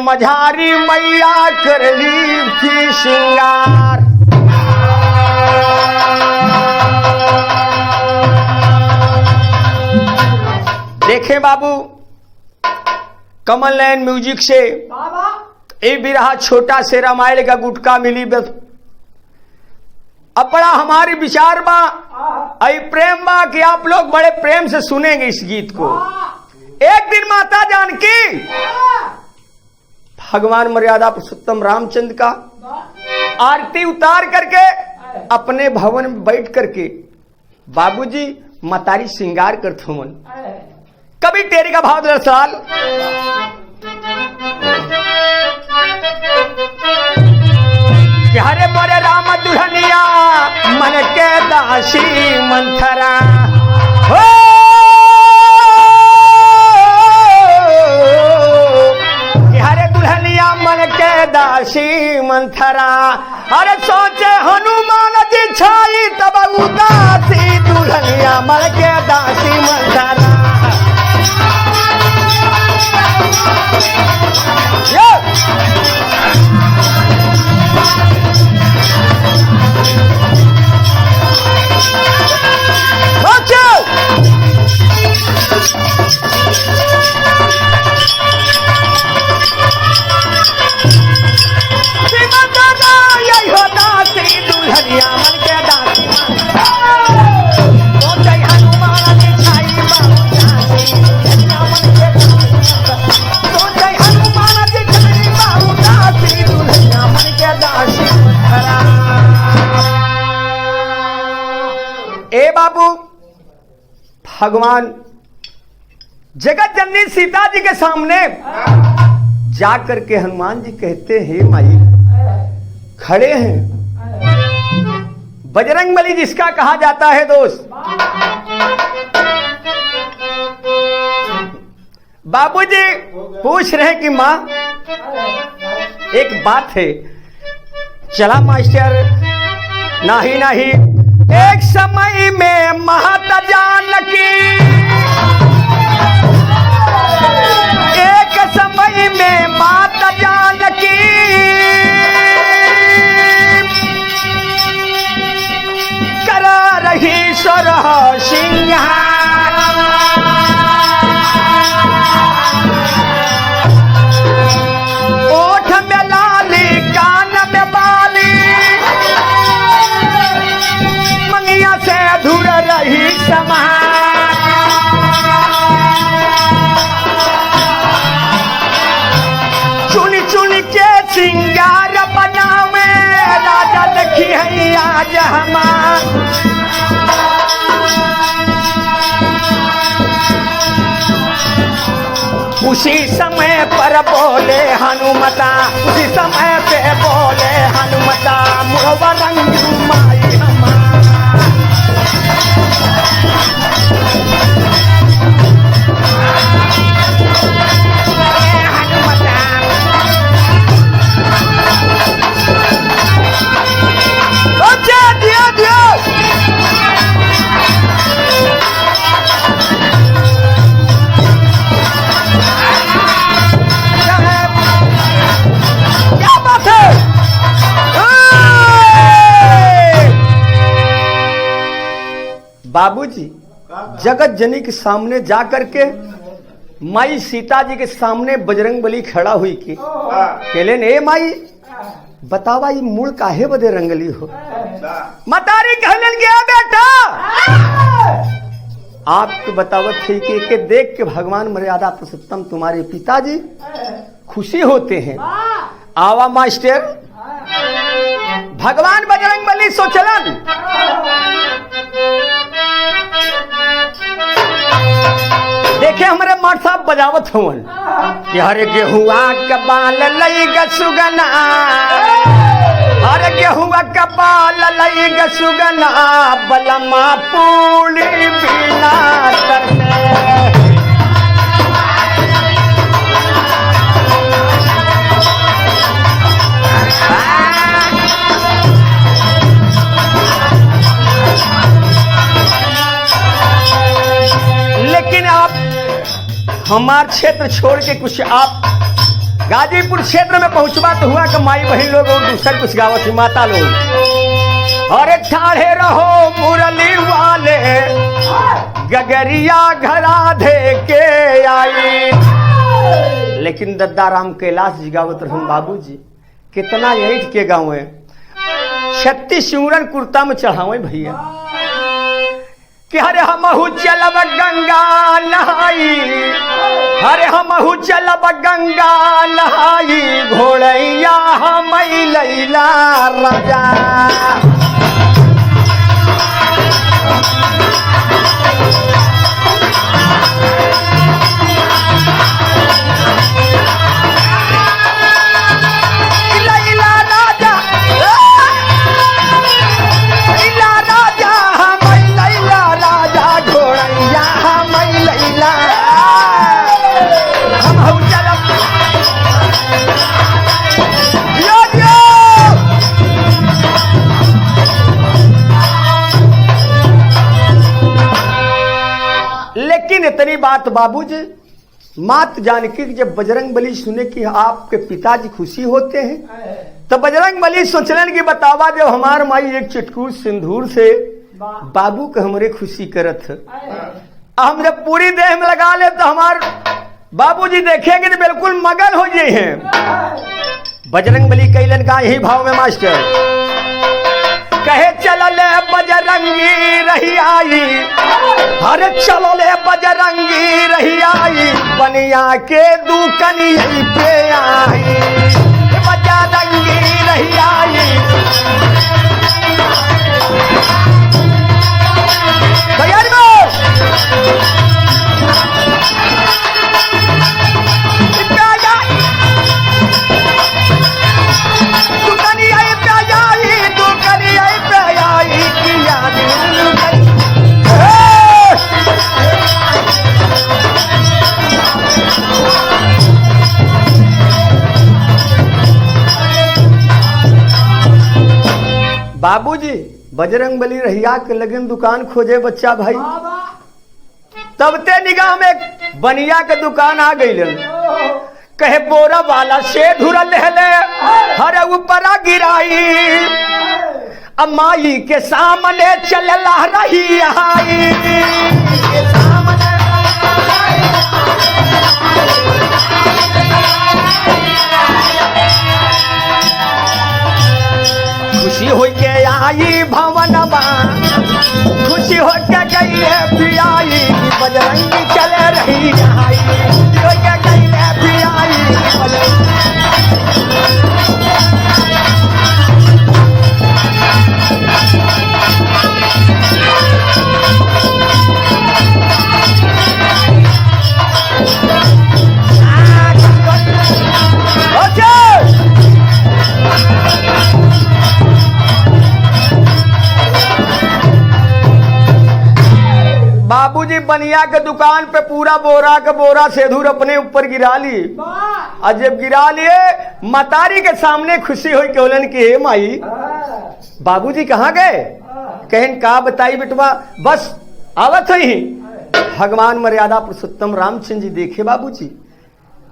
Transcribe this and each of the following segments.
मझारी मैया कर ली थी श्रृंगार। देखे बाबू, कमल नयन म्यूजिक से ये भी रहा छोटा से रामायण का गुटका मिली। अब बड़ा हमारी विचार बा आई प्रेम बा कि आप लोग बड़े प्रेम से सुनेंगे इस गीत को। एक दिन माता जानकी भगवान मर्यादा पुरुषोत्तम रामचंद्र का आरती उतार करके अपने भवन में बैठ करके बाबूजी मतारी श्रृंगार करते मन। कभी तेरी का भाव दरसाल कि हरे मोरे राम दुल्हनिया मन के दासी मंथरा हो। कि हरे दुल्हनिया मन के दासी मंथरा। अरे सोचे हनुमान जी छाई तब उदासी दुल्हनिया मन के दासी मंथरा। ए बाबू, भगवान जगत जननी सीता जी के सामने जाकर के हनुमान जी कहते हैं माई खड़े हैं बजरंगबली जिसका कहा जाता है दोस्त। बाबूजी पूछ रहे हैं कि माँ एक बात है। चला मास्टर, नहीं नहीं, एक समय में महत जानकी, एक समय में माता जानकी करा रही सरह सिंहार। ओठ में लाली कान में बाली मंगिया से धुर रही समार। चुन चुन के सिंगार बनावे राजा देखी है आज हमार। उसी समय पर बोले हनुमता, उसी समय पे बोले हनुमता मोहबा रंग माई हमार। बाबूजी जगत जननी के सामने जाकर के माई सीता जी के सामने बजरंगबली खड़ा हुई की कहले ने माई बतावा ये मूल काहे बदे रंगली हो। मतारी कहलन गया बेटा आपको बतावत थी कि के देख के भगवान मर्यादा पुरुषोत्तम तुम्हारे पिताजी खुशी होते हैं। आवा मास्टर, भगवान बजरंगबली सोचलन देखे हमारे मार साहब बजावत हुवन कि हरे गेहुआ के बाल लई ग सुगना, हरे गेहुआ के बाल लई ग सुगना बलमा पूरी बिना करने। लेकिन आप हमार क्षेत्र छोड़ के कुछ आप गाजीपुर क्षेत्र में पहुंचवा तो हुआ कि माई बहन लोग और दूसर कुछ गावत ही माता लोग। अरे ठाड़े रहो मुरली वाले गगरिया घरा दे के आई। लेकिन दद्दाराम कैलाश जी गावत रहन बाबूजी कितना ईंट के गाँव है 36 सिमरन कुर्ता में चढ़ावे भैया कि हरे हमहू चलब गंगा नहाई, हरे हमहू चलब गंगा नहाई, घोड़ैया हम लैला राजा। लेकिन इतनी बात बाबूजी मात जानकी जब बजरंग बली सुने कि आपके पिताजी खुशी होते हैं तो बजरंग बली सोचलन की बतावा जब हमार माई एक चुटकुल सिंदूर से बाबू के हमरे खुशी करत हम जब पूरी देह में लगा ले तो हमार बाबूजी देखेंगे तो बिल्कुल मगन हो जाए हैं। बजरंग बली कैलन का यही भाव में मास्टर कहे चलले बजरंगी रही आई, अरे चलले बजरंगी रही आई, बनिया के दुकनी पे आई, बजरंगी रही आई। तैयार बाबूजी बजरंग बली रहिया के लगन दुकान खोजे बच्चा भाई तब ते निगाह में बनिया के दुकान आ गई कहे बोरा वाला से धुरा ले हरे ऊपरा गिराई अम्माई के सामने चलला रही आई। खुशी हो के आई भवनवा, खुशी हो के गई है पियाई, बजरंगी चले रही आई, खुशी हो के गई है पियाई। बाबूजी बनिया के दुकान पे पूरा बोरा का बोरा सेधूर अपने ऊपर गिरा ली और जब गिरा लिए मतारी के सामने खुशी हुई केवलन की हे माई बाबूजी कहाँ गए कहन का बताई बेटवा बस आवत ही भगवान मर्यादा पुरुषोत्तम रामचंद्र जी देखे बाबूजी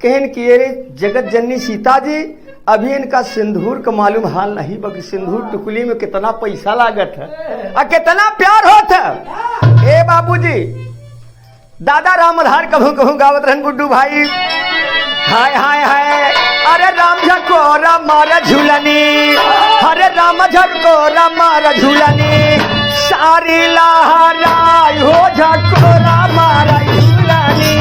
कहन कि रे जगत जननी सीता जी अभी इनका सिंदूर का मालूम हाल नहीं बाकी सिंदूर टुकली में कितना पैसा लागत है और कितना प्यार होता है। ए बाबूजी दादा रामधार कहूँ कहूँ गावत रहन गुड्डू भाई हाय हाय हाय अरे राम झकोरा मारा झूलनी, अरे राम झकोरा मारा झूलनी, सारी लहराई हो झकोरा मारा झूलनी।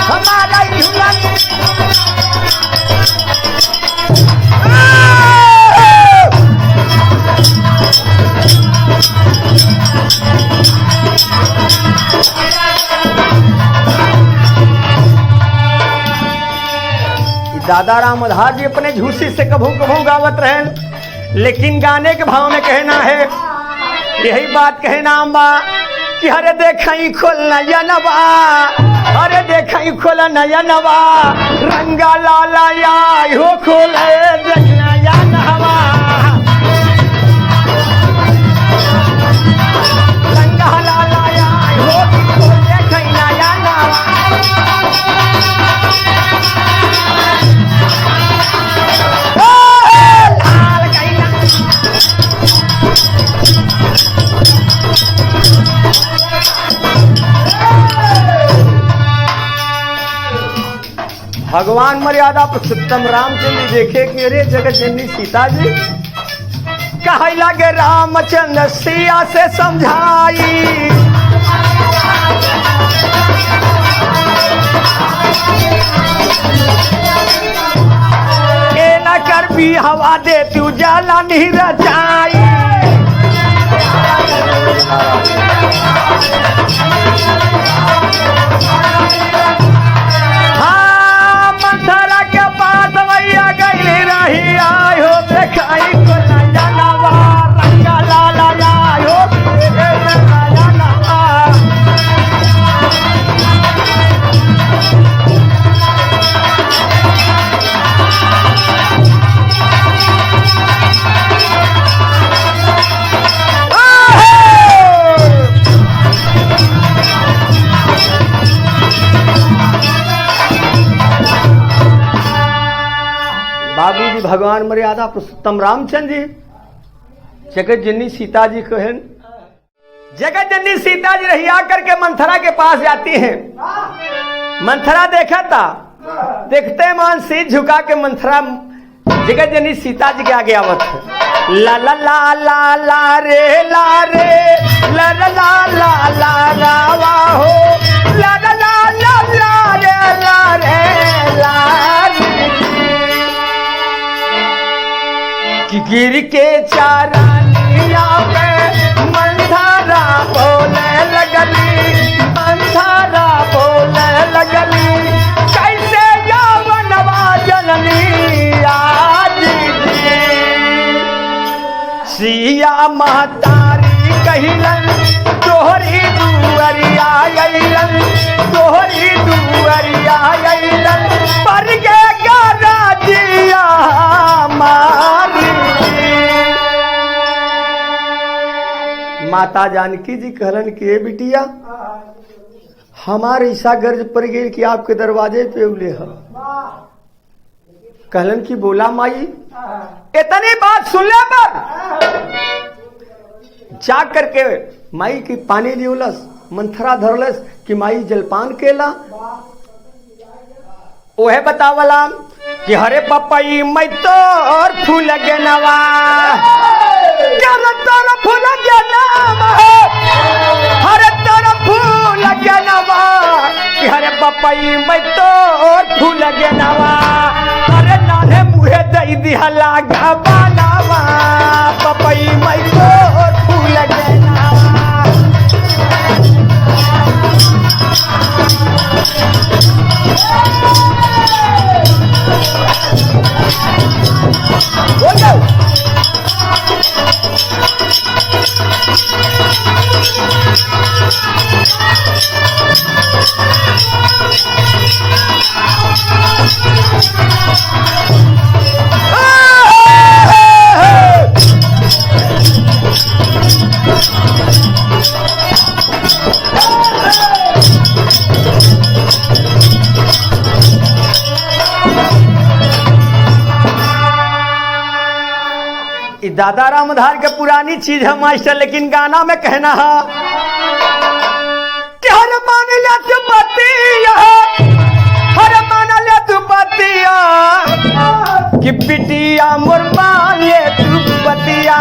हमारा झूलनी दादा रामधार जी अपने झूसी से कभू कभू गावत रहे लेकिन गाने के भाव में कहना है यही बात कहना अम्बा कि हरे देखई खोल नयनवा, अरे देखई खोल नयनवा, रंगा लाला आई हो खोले देखना या नहवा। भगवान मर्यादा पुरुषोत्तम रामचंद्र देखे कि अरे जगत जननी सीता जी कहे लगे रामचंद्र सिया से समझाई के न कर भी हवा दे तू जाला नहीं रचाई हाँ मंथरा के पास भैया गई रही आई हो देखाई को नवा रंगा लाला आयो बाबूजी भगवान मर्यादा पुरुषोत्तम रामचंद्र जी जगत जननी सीता जी कहन जगत जननी सीता जी रही आकर के मंथरा के पास जाती हैं। मंथरा देखा था देखते मान सिर झुका के मंथरा जगत जननी सीता जी के आगे आवत है ला ला ला ला ला रे ला रे ला ला ला ला ला रावा हो ला ला ला ला ला रे ला रे ला कि गिर के चारानिया पे मंथरा बोले लगली मंथरा बोले लगली कैसे यौवनवा जननी आज सिया महतारी कहिलन तोहरी दुअरिया अइलन तोहरी दुअरिया अइलन पर के राजिया माता जानकी जी कहलन कि ए बिटिया हमारे ईसा गर्ज पर गई कि आपके दरवाजे पे उले है कहलन कि बोला माई इतनी बात सुनने पर जा करके माई की पानी लियोलस मंथरा धरलस कि माई जलपान केला ओहे बतावला कि हरे पपई मैं तोर फूल गेनवा तोर फूल गेनवा हरे तोर फूल गेनवा कि हरे पपई मैं तोर फूल गेनवा अरे नाने मुहे दई दिहला गबानावा पपई मैं तोर फूल गेनवा दादा रामधार के पुरानी चीज है मास्टर लेकिन गाना में कहना है कि हर मान ले तू पतिया हर मान ले तू पतिया कि बिटिया मोर मान ले तू पतिया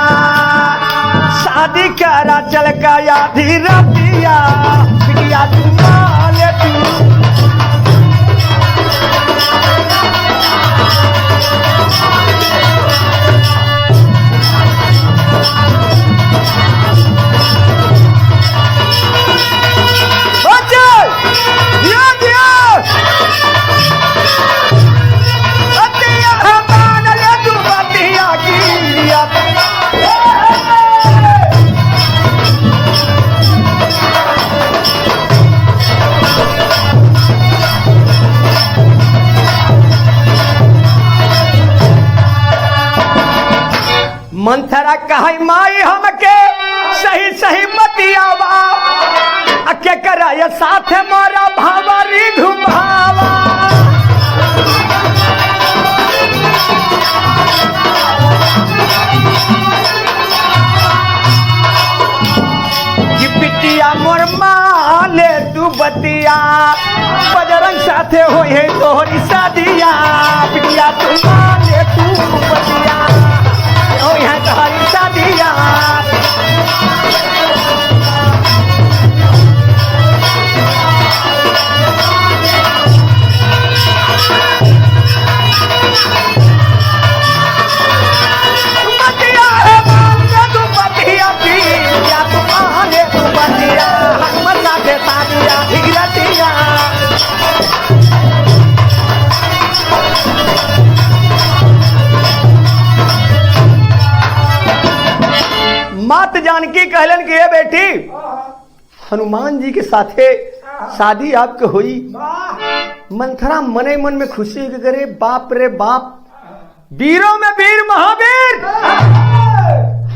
शादी करा चल का आधी रातिया बिटिया तू मान ले तू मंथरा कहे माई हमके सही सही बतियावा अके कराय साथ मारा भावरी घुमावा कि बिटिया मोर माले तू बतिया बजरंग साथे हो है तोहरी शादिया बिटिया तू माने तू बतिया हो है तोहरी शादिया मात जानकी कहलन कि ए बेटी हनुमान जी के साथे शादी आपके हुई। मंथरा मने मन में खुशी के करे बाप रे बाप वीरों में वीर महावीर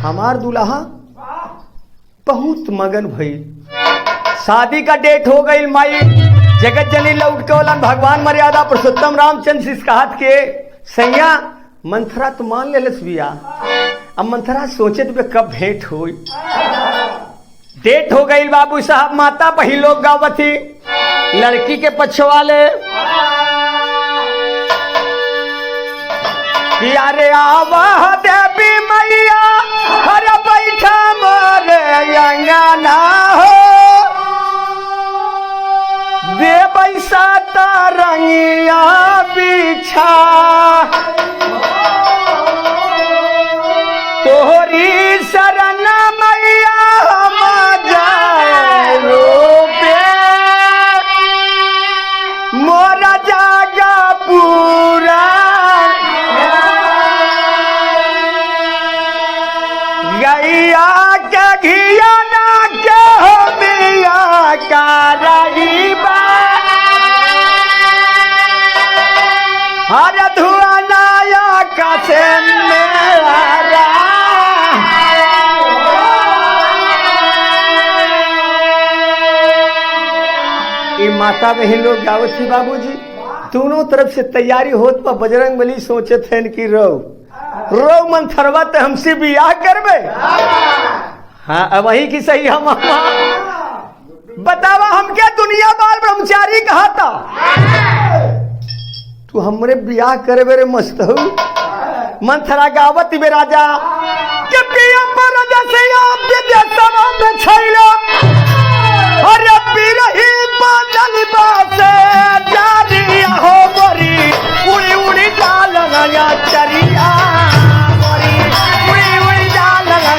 हमार दुल्हा बहुत मगन भई। शादी का डेट हो गई माई जगत जननी लौट के बोलन भगवान मर्यादा पुरुषोत्तम रामचंद्र सिसकाहत के सैया मंथरा तो मान ले बिया। अब मंथरा सोचे तो कब भेंट हुई। डेट हो गई बाबू साहब माता बही लोग गावती लड़की के पक्ष वाले यारे आवाह देवी मैया हर बैठा मोरे अंगना हो दे बैसा रंगिया बिछा तोहरी शरण मैया हम जाए रोपे मोरा जागा पूरा गैया के घिया ना के मिया का रहीबा हर धुआ नाया कसे मेरा माता बहन लोग गावत थी बाबूजी दोनों तरफ से तैयारी होत पर बजरंग बली सोचे थे कि रो मंथरवा तो हमसे बियाह करबे। हाँ अब वही की सही हम बतावा हम क्या दुनिया बाल ब्रह्मचारी कहा था तू हमरे बियाह करे बेरे मस्त हो। मंथरा गावत बे राजा के पिया पर राजा से आप विदेशवा में छैला और बिरही बादल बासे जारी हो मोरी उड़ी उड़ी डाल गया चरिया मोरी उड़ी उड़ी डाल गया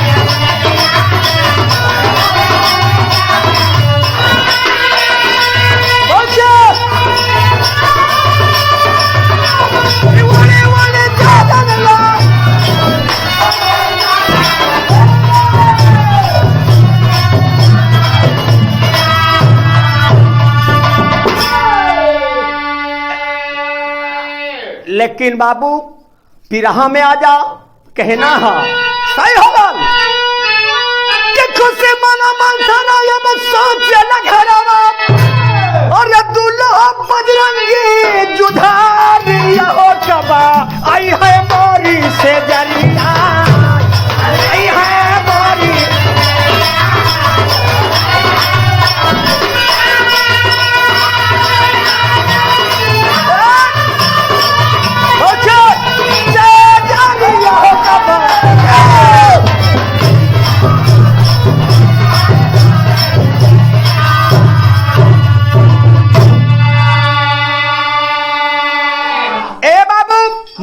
ओछे उड़ी उड़ी डाल गया लेकिन बाबू पिराहा में आ जा कहना है सही होगा कि खुशी मना मनसाना ये मत सोचे न घरवा और ये दूल्हा बजरंगी जुधारी हो कबा आई है मोरी से जरिया आई है मोरी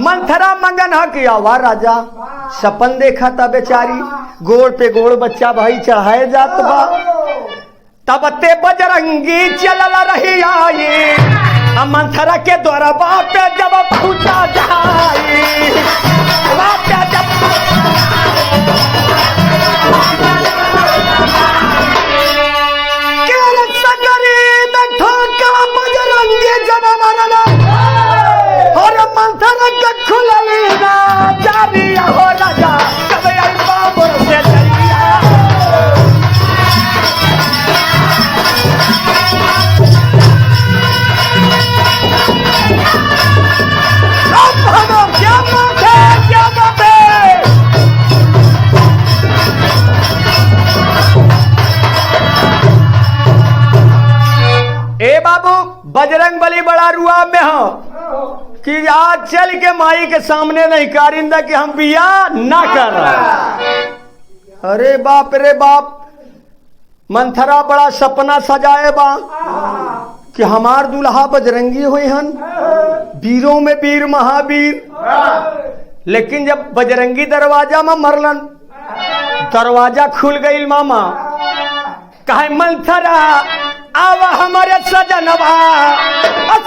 मंथरा मंगन हा किया वाह राजा सपन देखा था बेचारी गोड़ पे गोड़ बच्चा भाई चढ़ाए जात बा तब ते बजरंगी चलल रही आई मंथरा के द्वारा बाप जब पहुंचा जाई बाप जब सकरी में ठोका बजरंगी जब मरला और मंथरा के खुलली ना जारी हो राजा कब आई बाबू से जरिया अब हम क्या बात है बाबू बजरंग बली बड़ा रुआ में हो कि आज चल के माई के सामने नहीं कारिंदा कि हम बियाह ना कर रहे। अरे बाप रे बाप, मंथरा बड़ा सपना सजाए बा कि हमार दुल्हा बजरंगी हुए हन, वीरों में वीर महावीर। लेकिन जब बजरंगी दरवाजा में मरलन, दरवाजा खुल गई मामा, कहे मंथरा आवा हमारे सजनवा,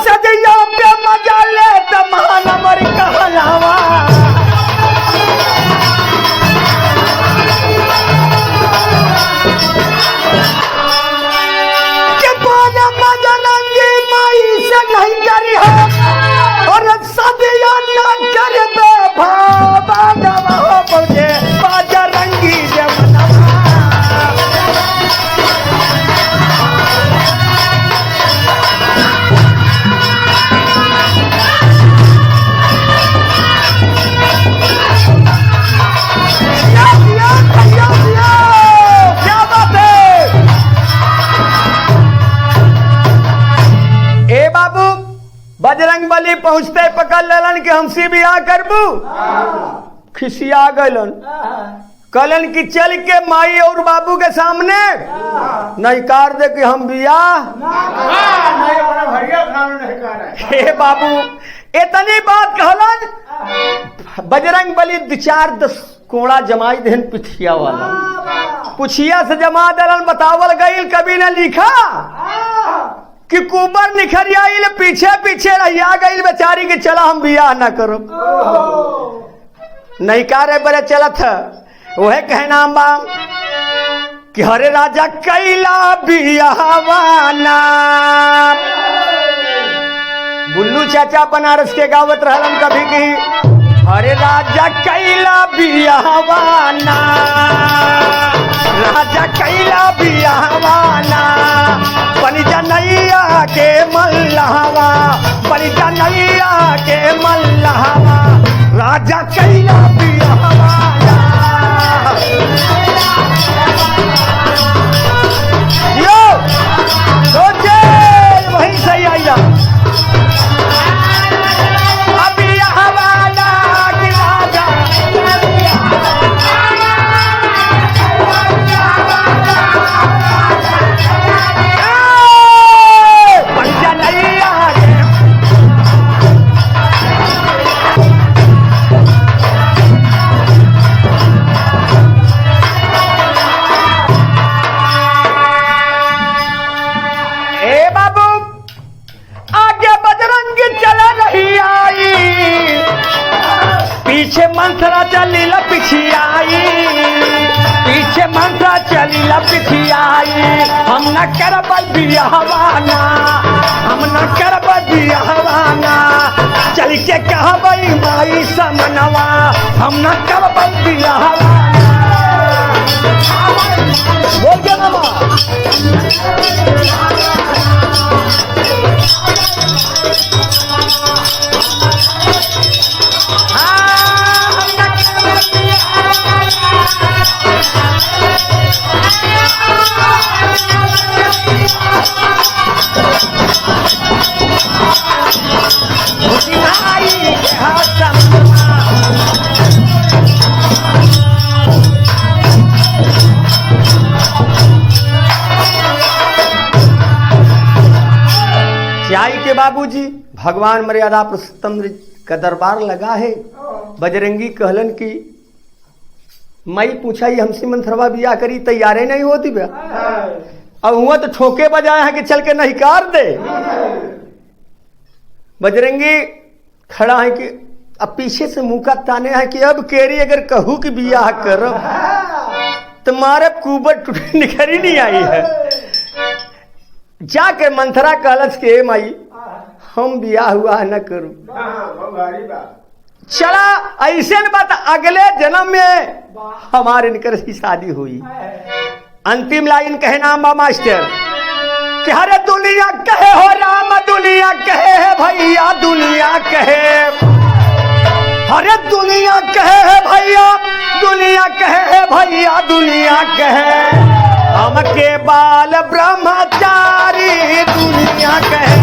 सजैया पे मजा ले तमान मर कहलावा। के बोना बजरंगी माई से नहीं करी हो और सदिया ना कर दे भावा नवा मुझे बजरंगी जमना। बजरंग बली पहुंचते पकड़ लेलन कि हमसे बियाह करबू। खिसिया गलन, कलन की चल के माई और बाबू के सामने नहीं कार दे कि हम बियाह। हे बाबू इतनी बात कहलन, बजरंग बली 2-4 कोड़ा जमाई देन पिठिया वाला, पुछिया से जमा दलन। बतावल गई कभी न लिखा कि कुबर निखर आइल पीछे पीछे रहिया गई बेचारी के चला हम बियाह ना करो। नहीं कारे बड़े चलत वह कहना बा कि हरे राजा कैला बियाहवाना। बुल्लू चाचा बनारस के गावत रहलन कभी की, हरे राजा कैला बियाहवाना, राजा कैला बियाहवाना, बनी जनैया के मल्लावा, बनी जनैया के मल्लावा, राजा कैला बियाहवाना। यो सोचे वहीं सही आइया पीछे मंथरा चली लपिछियाई, पीछे मंथरा चली लपिछियाई। हम न करब बियाहवाना, हम न करब बियाहवाना, चल के कहबई माई समनवा, हम न करब बियाहवाना। बोल के मामा चाई के बाबूजी भगवान मर्यादा पुरुषोत्तम का दरबार लगा है। बजरंगी कहलन की मई पूछा ही हमसे मंथरवा बिया करी, तैयारे नहीं होती बे। अब हुआ तो ठोके बजाए हैं कि चल के नहीं कार दे। बजरंगी खड़ा है कि अब पीछे से मुंह का ताने है कि अब केरी अगर कहूं कि बियाह करो तुम्हारे कुबर टूट निखरी नहीं आई है। जाके मंथरा कहलस के माई हम बियाह हुआ न करूं। चला ऐसे न बात अगले जन्म में हमारे इनकर ही शादी हुई। अंतिम लाइन कहना मास्टर कि हरे दुनिया कहे हो राम, दुनिया कहे है भैया, दुनिया कहे, हरे दुनिया कहे है भैया, दुनिया कहे है भैया, दुनिया कहे हमके बाल ब्रह्मचारी दुनिया कहे।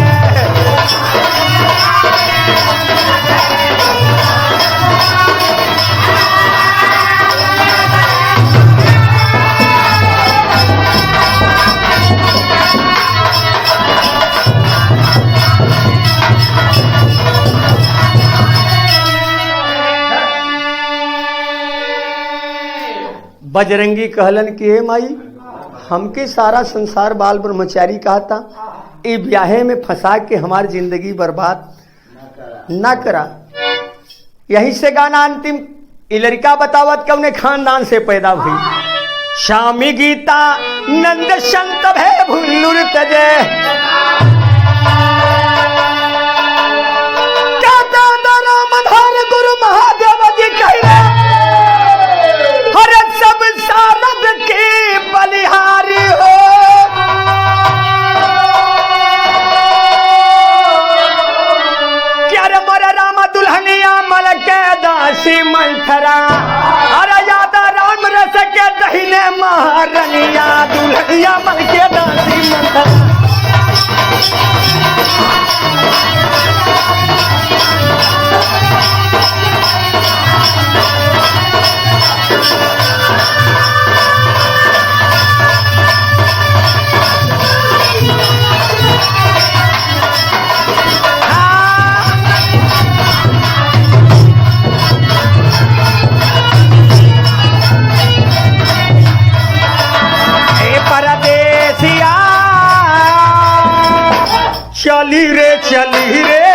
बजरंगी कहलन कि हे माई, हमके सारा संसार बाल ब्रह्मचारी कहा था, ये ब्याहे में फंसा के हमारी जिंदगी बर्बाद ना करा। यही से गाना अंतिम ये लड़का बतावत कि उन्हें खानदान से पैदा हुई। शामी गीता नंद संत भय भुल्लुर तजे, गुरु महादेव जी कहे हर सब सारद के बलिहारी हो। क्या रे मोरे राम दुल्हनिया मल के दासी मंथरा, अरे यादा राम रस के दहीने महारनिया दुल्हनिया मल के दासी मंथरा। चली रे